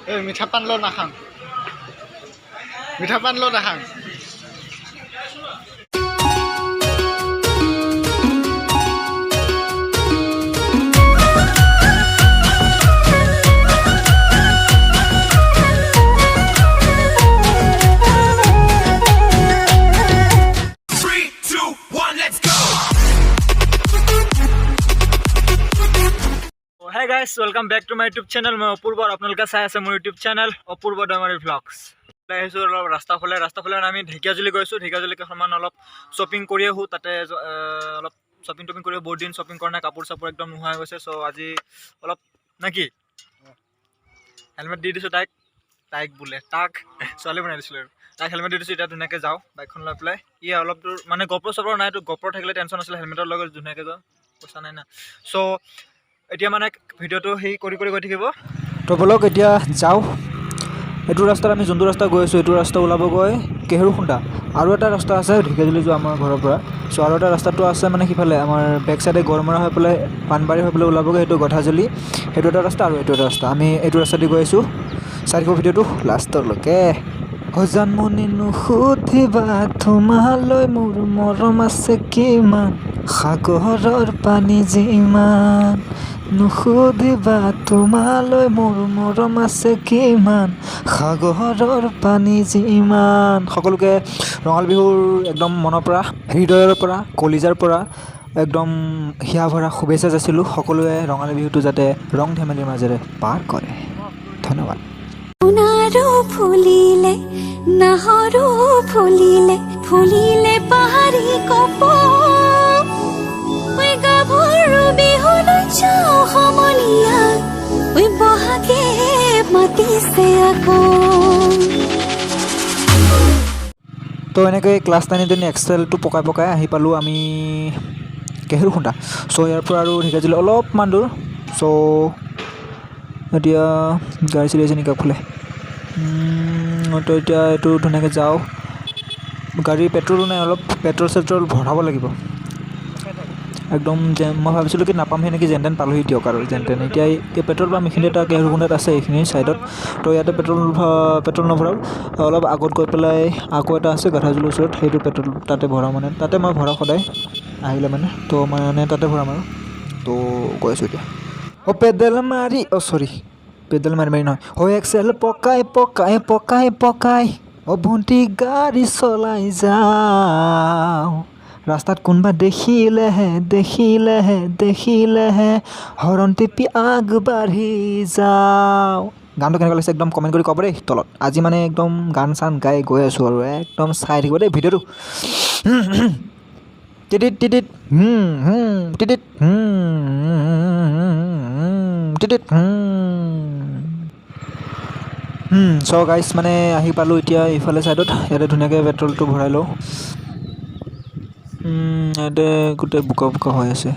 মিঠা পান ল নাখাং মিঠা পান ল নাখাং Hi guys, welcome back to my YouTube channel. मैं अपूर्व और आपनों का चाই আছে মোৰ YouTube channel अपूर्व ডমাৰী vlogs। আহিছো অলপ ৰাস্তাফালে আমি ঢেকিয়াজুলি গৈছো ঢেকিয়াজুলি কেইখনমান অলপ শ্বপিং কৰি আহো তাতে অলপ শ্বপিং কৰি বহুত দিন শ্বপিং কৰা নাই কাপোৰ চাপোৰ একদম নোহোৱা হৈ গৈছে সো আজি অলপ নাকি হেলমেট দি দিছো তাইক বোলে তাক ছোৱালী বনাই দিছিলো আৰু তাইক হেলমেট দি দিছো এতিয়া ধুনীয়াকৈ যাওঁ বাইকখন লৈ পেলাই অলপ দূৰ মানে গপ্ৰ চপ্ৰ নাই তো গপ্ৰ থাকিলে টেনশ্যন আছিলে হেলমেটৰ লগত ধুনীয়াকৈ যাওঁ পইচা নাই না সো এতিয়া মানে ভিডিঅ'টো সেই কৰি গৈ থাকিব তো বলক এতিয়া যাওঁ এইটো ৰাস্তাত আমি যোনটো ৰাস্তা গৈ আছোঁ এইটো ৰাস্তা ওলাবগৈ কেহেৰুখুন্দা আৰু এটা ৰাস্তা আছে ঢেকিয়াজুলি যোৱা আমাৰ ঘৰৰ পৰা চ' আৰু এটা ৰাস্তাটো আছে মানে সিফালে আমাৰ বেক চাইডে গড়মৰা হৈ পেলাই পাণবাৰী হৈ পেলাই ওলাবগৈ সেইটো গধাজুলি সেইটো এটা ৰাস্তা আৰু এইটো এটা ৰাস্তা আমি এইটো ৰাস্তা দি গৈ আছোঁ চাই থাকিব ভিডিঅ'টো লাষ্টলৈকে জন্মনি নুসুধিবা তোমালৈ মোৰ মৰম আছে কিমান সাগৰৰ পানী যিমান নুসুধিবা তোমালৈ মোৰ মৰম আছে কিমান সাগৰৰ পানী যিমান সকলোকে ৰঙালী বিহুৰ একদম মনৰ পৰা হৃদয়ৰ পৰা কলিজাৰ পৰা একদম হিয়া ভৰা শুভেচ্ছা যাচিলোঁ সকলোৱে ৰঙালী বিহুটো যাতে ৰং ধেমালিৰ মাজেৰে পাৰ কৰে ধন্যবাদ ফুলিলে নাহৰো ফুলিলে পাহাৰী কপৌ গাভৰু বিহুলৈ যাওঁ সমনীয়া বহাগে মাতিছে আকৌ তো এনেকৈ ক্লাছ 9 এক্সেলটো পকাই আহি পালোঁ আমি কেহেৰুখুন্দা চ' ইয়াৰ পৰা আৰু ঢেকিয়াজুলি অলপমান দূৰ চ' এতিয়া গাড়ী চলি আছে নেকি আগফালে তো এতিয়া এইটো ধুনীয়াকৈ যাওঁ গাড়ীৰ পেট্ৰলো নাই অলপ পেট্ৰল ভৰাব লাগিব একদম মই ভাবিছিলোঁ কি নাপামহি নেকি যেন তেন পালোহি দিয়ক আৰু যেন তেন এতিয়া এই পেট্ৰল পাম্প এইখিনি এটা কেহেৰুখুন্দাত আছে এইখিনি ছাইডত তো ইয়াতে পেট্ৰল নভৰাও অলপ আগত গৈ পেলাই আকৌ এটা আছে গধাজুলিৰ ওচৰত সেইটো পেট্ৰল তাতে ভৰাওঁ মানে তাতে মই ভৰাওঁ সদায় আহিলে মানে তো মানে তাতে ভৰাম আৰু তো গৈ আছোঁ এতিয়া পেডেল মাৰি পেডেল মাৰি নহয় এক্সেল পকাই ভণ্টি গাড়ী চলাই যাওঁ ৰাস্তাত কোনোবা দেখিলেহে হৰণ টিপি আগবাঢ়ি যাওঁ গানটো কেনেকুৱা লাগিছে একদম কমেণ্ট কৰি ক'ব দেই তলত আজি মানে একদম গান চান গাই গৈ আছোঁ আৰু একদম চাই থাকিব দেই ভিডিঅ'টো টিটিত চ' গাইছ মানে আহি পালোঁ এতিয়া ইফালে ছাইডত ইয়াতে ধুনীয়াকৈ পেট্ৰলটো ভৰাই লওঁ ইয়াতে গোটেই বোকা হৈ আছে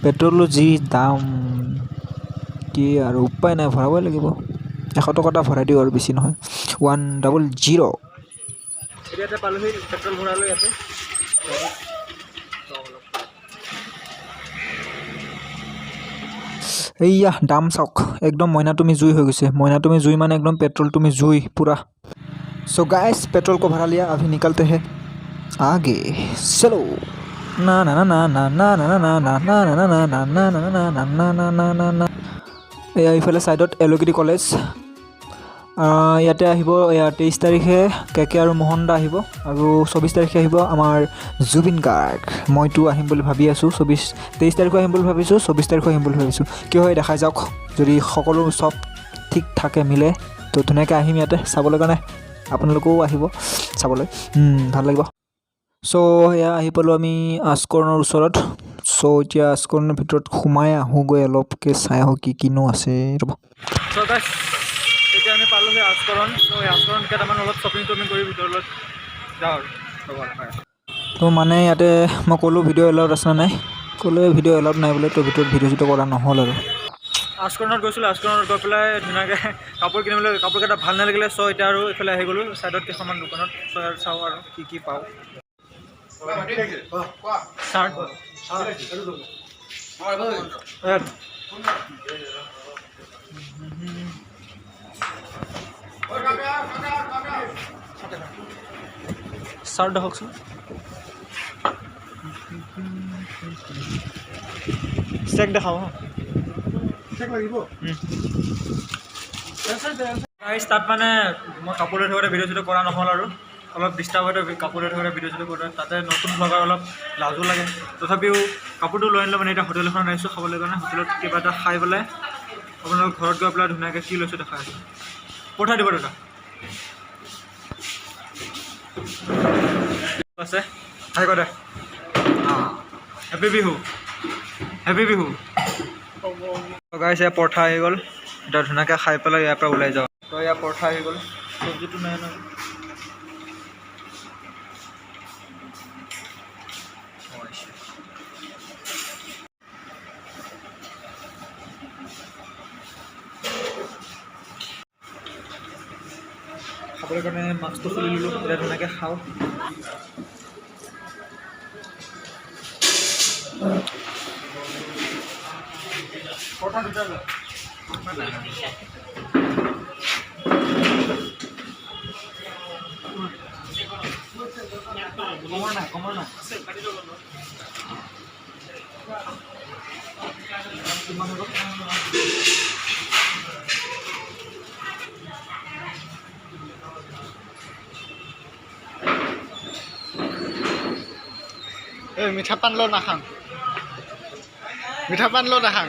পেট্ৰলৰ যি দাম কি আৰু উপায় নাই ভৰাবই লাগিব 100 টকা এটা ভৰাই দিওঁ আৰু বেছি নহয় 100 এতিয়া পালোহি পেট্ৰল ভৰালোঁ ইয়াতে এইয়া দাম চাওক একদম মইনা তুমি জুই হৈ গৈছে মইনা তুমি জুই মানে একদম পেট্ৰল তুমি জুই পুৰা सो गाइस पेट्रोल को भरा लिया अभी निकलते हैं आगे चलो ना ना ना ना ना ना ना ना ना ना ना ना ना ना ना ना ना ना ना এইফালে ছাইডত এল'গিৰি কলেজ ইয়াতে আহিব 23 তাৰিখে কেকে আৰু মোহন দা আহিব আৰু 24 তাৰিখে আহিব আমাৰ জুবিন গাৰ্গ মইতো আহিম বুলি ভাবি আছোঁ 23 তাৰিখে আহিম বুলি ভাবিছোঁ 24 তাৰিখে আহিম বুলি ভাবিছোঁ কি হয় দেখাই যাওক যদি সকলো সব ঠিক থাকে মিলে তো ধুনীয়াকৈ আহিম ইয়াতে চাবলৈ কাৰণে আপোনালোকেও আহিব চাবলৈ ভাল লাগিব চ' এয়া আহি পালোঁ আমি আস্কৰণৰ ওচৰত চ' এতিয়া আস্কৰণৰ ভিতৰত সোমাই আহোঁগৈ অলপকৈ চাই আহোঁ কিনো আছে ৰ'ব চ' গাইছ এতিয়া আমি পালোঁহি আস্কৰণ চ' এই আস্কৰণ কেইটামান অলপ শ্বপিং কৰি ভিতৰলৈ যাওঁ আৰু তো মানে ইয়াতে মই ক'লোঁ ভিডিঅ' এলাউড আছে নাই ক'লে ভিডিঅ' এলাউড নাই বোলে তো ভিতৰত ভিডিঅ' কৰা নহ'ল আৰু আস্কৰণত গৈছিলোঁ আস্কৰণত গৈ পেলাই ধুনীয়াকৈ কাপোৰ কিনিবলৈ কাপোৰকেইটা ভাল নালাগিলে চ' এতিয়া আৰু এইফালে আহি গ'লোঁ ছাইডত কেইখনমান দোকানত চ' আৰু চাওঁ আৰু কি পাওঁ চাৰ্ট দেখাওকচোন চেক দেখাব তাত মানে মই কাপোৰ লৈ থাকোঁতে ভিডিঅ' চিডিঅ' কৰা নহ'ল আৰু অলপ ডিষ্টাৰ্ব হয়তো কাপোৰ লৈ থাকোঁতে ভিডিঅ' চিডিঅ' কৰোঁতে তাতে নতুন ব্লগাৰ অলপ লাজো লাগে তথাপিও কাপোৰটো লৈ আনিলোঁ মানে এতিয়া হোটেল এখন আহিছোঁ খাবলৈ কাৰণে হোটেলত কিবা এটা খাই পেলাই আপোনালোকৰ ঘৰত গৈ পেলাই ধুনীয়াকৈ কি লৈছোঁ দেখাই আছোঁ পঠাই দিব দাদা আছে হাই কয় দে হেপী বিহু হেপী বিহু গাইছ এয়া পৰঠা আহি গ'ল এতিয়া ধুনীয়াকৈ খাই পেলাই ইয়াৰ পৰা ওলাই যাওঁ তো ইয়াৰ পৰঠা আহি গ'ল চব্জিটো নাই নহয় খাবলৈ কাৰণে মাছটো খুলি ল'লোঁ এতিয়া ধুনীয়াকৈ খাওঁ পৰঠা দুটা লওঁ কমৰ নাই কিমান হ'ব এই মিঠা পান লো নাখাং মিঠা পান লো নাখাং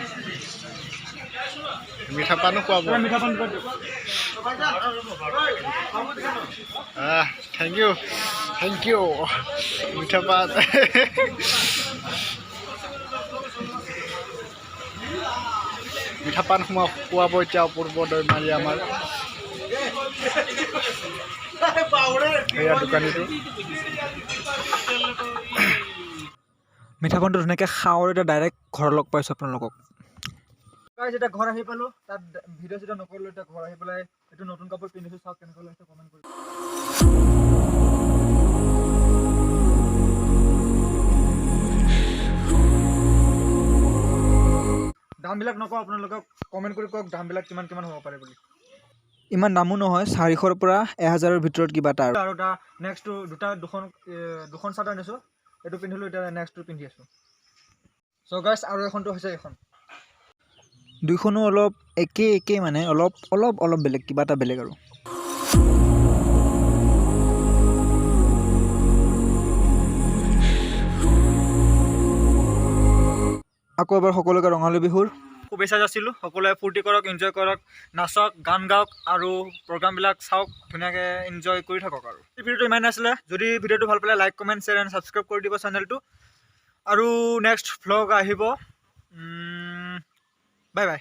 মিঠা পানো খুৱাব মিঠা পান থেংক ইউ মিঠা পান মিঠা পান খুৱাব এতিয়া অপূৰ্ব দৈমাৰী আমাৰ এয়া দোকানীটো মিঠা পানটো ধুনীয়াকৈ খাওঁ আৰু এতিয়া ডাইৰেক্ট ঘৰত লগ পাইছোঁ আপোনালোকক এতিয়া ঘৰ আহি পালোঁ তাত ভিডিঅ' চিডিঅ' নকৰিলোঁ এতিয়া ঘৰ আহি পেলাই এইটো নতুন কাপোৰ পিন্ধিছোঁ চাওক কেনেকৈ লাগিছে কমেণ্ট কৰি দামবিলাক নকওঁ আপোনালোকক কমেণ্ট কৰি কওক দামবিলাক কিমান কিমান হ'ব পাৰে বুলি ইমান দামো নহয় 400ৰ পৰা 1000ৰ ভিতৰত কিবা এটা আৰু এটা নেক্সটটো দুখন চাৰ্ট আনিছোঁ এইটো পিন্ধিলোঁ এতিয়া নেক্সটটো পিন্ধি আছোঁ চ' গাইছ আৰু এখনটো হৈছে এইখন দুইখনো অলপ একেই মানে অলপ বেলেগ কিবা এটা বেলেগ আৰু আকৌ এবাৰ সকলোকে ৰঙালী বিহুৰ শুভেচ্ছা যাচিলোঁ সকলোৱে ফূৰ্তি কৰক এনজয় কৰক নাচক গান গাওক আৰু প্ৰগ্ৰামবিলাক চাওক ধুনীয়াকৈ এনজয় কৰি থাকক আৰু এই ভিডিঅ'টো ইমানেই আছিলে যদি ভিডিঅ'টো ভাল পালে like comment share and subscribe কৰি দিব চেনেলটো আৰু নেক্সট ভ্লগ আহিব বাই বাই